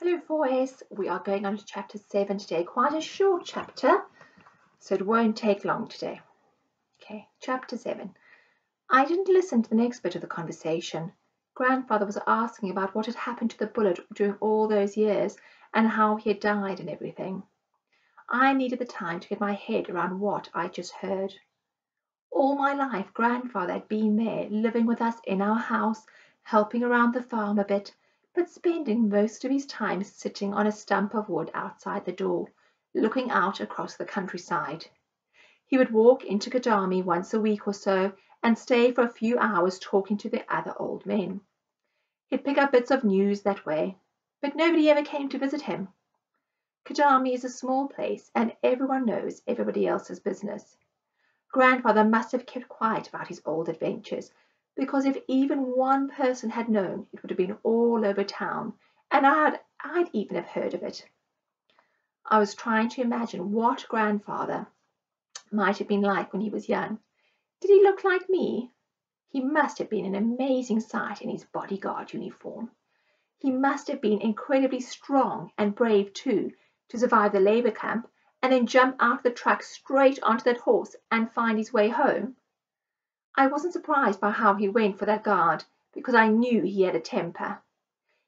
Hello, 4S. We are going on to chapter 7 today. Quite a short chapter, so it won't take long today. Okay, chapter 7. I didn't listen to the next bit of the conversation. Grandfather was asking about what had happened to the bullet during all those years and how he had died and everything. I needed the time to get my head around what I just heard. All my life, Grandfather had been there, living with us in our house, helping around the farm a bit, but spending most of his time sitting on a stump of wood outside the door, looking out across the countryside. He would walk into Gadami once a week or so and stay for a few hours talking to the other old men. He'd pick up bits of news that way, but nobody ever came to visit him. Gadami is a small place and everyone knows everybody else's business. Grandfather must have kept quiet about his old adventures, because if even one person had known, it would have been all over town, and I'd even have heard of it. I was trying to imagine what Grandfather might have been like when he was young. Did he look like me? He must have been an amazing sight in his bodyguard uniform. He must have been incredibly strong and brave too, to survive the labor camp and then jump out of the truck straight onto that horse and find his way home. I wasn't surprised by how he went for that guard, because I knew he had a temper.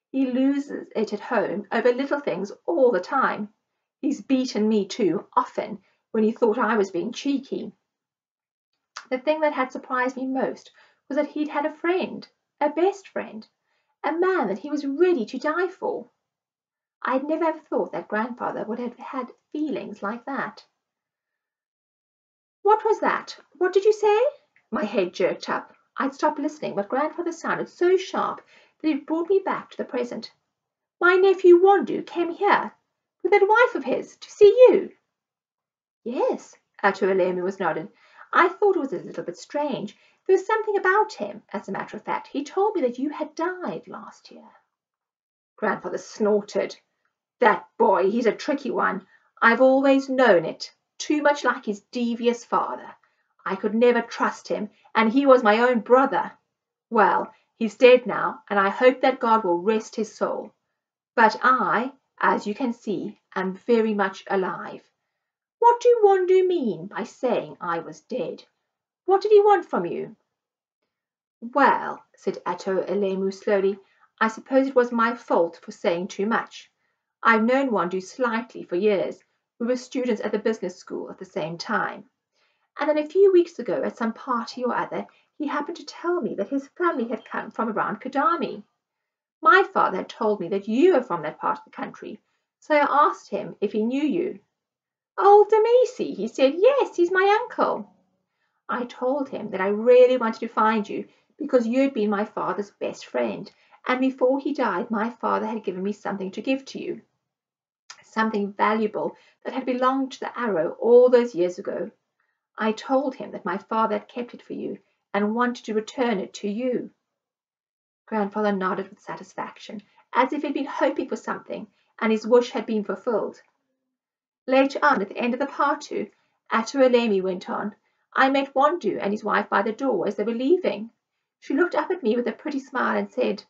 He loses it at home over little things all the time. He's beaten me too, often, when he thought I was being cheeky. The thing that had surprised me most was that he'd had a friend, a best friend, a man that he was ready to die for. I'd never have thought that Grandfather would have had feelings like that. What was that? What did you say? My head jerked up. I'd stopped listening, but Grandfather sounded so sharp that it brought me back to the present. My nephew Wandu came here with that wife of his to see you. Yes, Atuolemu was nodding. I thought it was a little bit strange. There was something about him, as a matter of fact. He told me that you had died last year. Grandfather snorted. That boy, he's a tricky one. I've always known it. Too much like his devious father. I could never trust him, and he was my own brother. Well, he's dead now, and I hope that God will rest his soul. But I, as you can see, am very much alive. What do Wandu mean by saying I was dead? What did he want from you? Well, said Atuolemu slowly, I suppose it was my fault for saying too much. I've known Wandu slightly for years. We were students at the business school at the same time. And then a few weeks ago, at some party or other, he happened to tell me that his family had come from around Kadami. My father had told me that you were from that part of the country, so I asked him if he knew you. Old Demisi, he said, yes, he's my uncle. I told him that I really wanted to find you because you had been my father's best friend, and before he died, my father had given me something to give to you. Something valuable that had belonged to the Arrow all those years ago. I told him that my father had kept it for you and wanted to return it to you. Grandfather nodded with satisfaction, as if he'd been hoping for something and his wish had been fulfilled. Later on, at the end of the party, Atuolemu went on, I met Wandu and his wife by the door as they were leaving. She looked up at me with a pretty smile and said,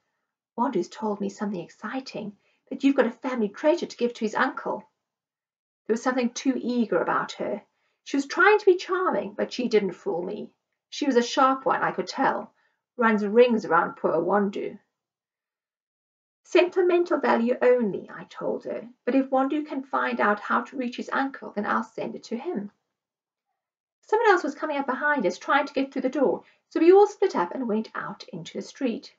Wandu's told me something exciting, that you've got a family treasure to give to his uncle. There was something too eager about her. She was trying to be charming, but she didn't fool me. She was a sharp one, I could tell. Runs rings around poor Wandu. Sentimental value only, I told her, but if Wandu can find out how to reach his uncle, then I'll send it to him. Someone else was coming up behind us, trying to get through the door, so we all split up and went out into the street.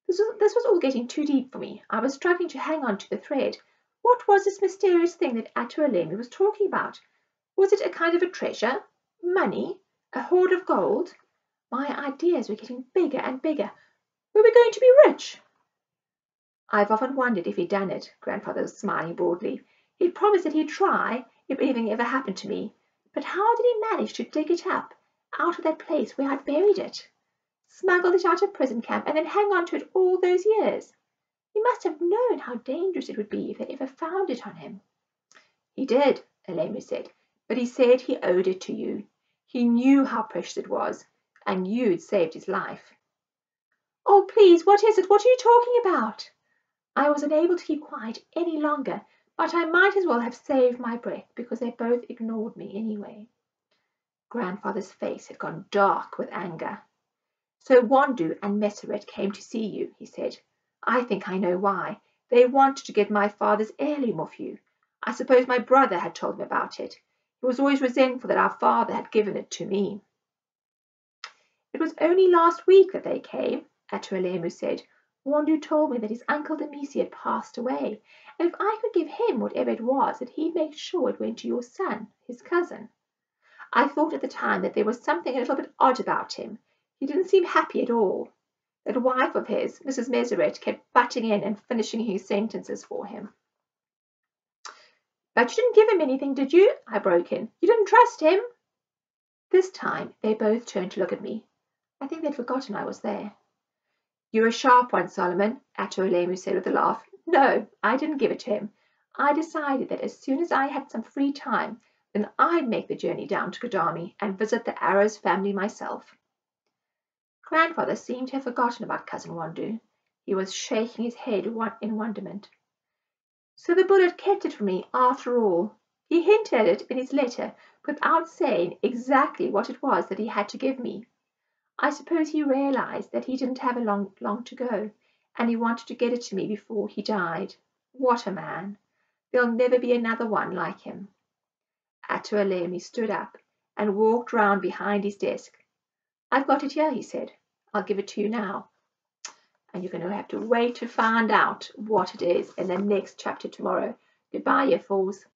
This was all getting too deep for me. I was struggling to hang on to the thread. What was this mysterious thing that Atuolemu was talking about? Was it a kind of a treasure? Money? A hoard of gold? My ideas were getting bigger and bigger. Were we going to be rich? I've often wondered if he'd done it, Grandfather was smiling broadly. He'd promised that he'd try if anything ever happened to me. But how did he manage to dig it up out of that place where I'd buried it? Smuggled it out of prison camp and then hang on to it all those years. He must have known how dangerous it would be if they ever found it on him. He did, Alemu said, but he said he owed it to you. He knew how precious it was, and you'd saved his life. Oh, please, what is it? What are you talking about? I was unable to keep quiet any longer, but I might as well have saved my breath because they both ignored me anyway. Grandfather's face had gone dark with anger. So Wandoo and Messeret came to see you, he said. I think I know why. They wanted to get my father's heirloom off you. I suppose my brother had told him about it. He was always resentful that our father had given it to me. It was only last week that they came, Atualemu said. Wandoo told me that his uncle Demisi had passed away, and if I could give him whatever it was, that he'd make sure it went to your son, his cousin. I thought at the time that there was something a little bit odd about him. He didn't seem happy at all. That wife of his, Mrs. Messeret, kept butting in and finishing his sentences for him. But you didn't give him anything, did you? I broke in. You didn't trust him? This time they both turned to look at me. I think they'd forgotten I was there. You're a sharp one, Solomon, Atualemu said with a laugh. No, I didn't give it to him. I decided that as soon as I had some free time, then I'd make the journey down to Kagami and visit the Arrows family myself. Grandfather seemed to have forgotten about Cousin Wandoo. He was shaking his head in wonderment. So the bullet kept it from me after all. He hinted at it in his letter, without saying exactly what it was that he had to give me. I suppose he realized that he didn't have long to go, and he wanted to get it to me before he died. What a man! There'll never be another one like him. Atualemu stood up and walked round behind his desk. I've got it here, he said. I'll give it to you now. And you're going to have to wait to find out what it is in the next chapter tomorrow. Goodbye, you fools.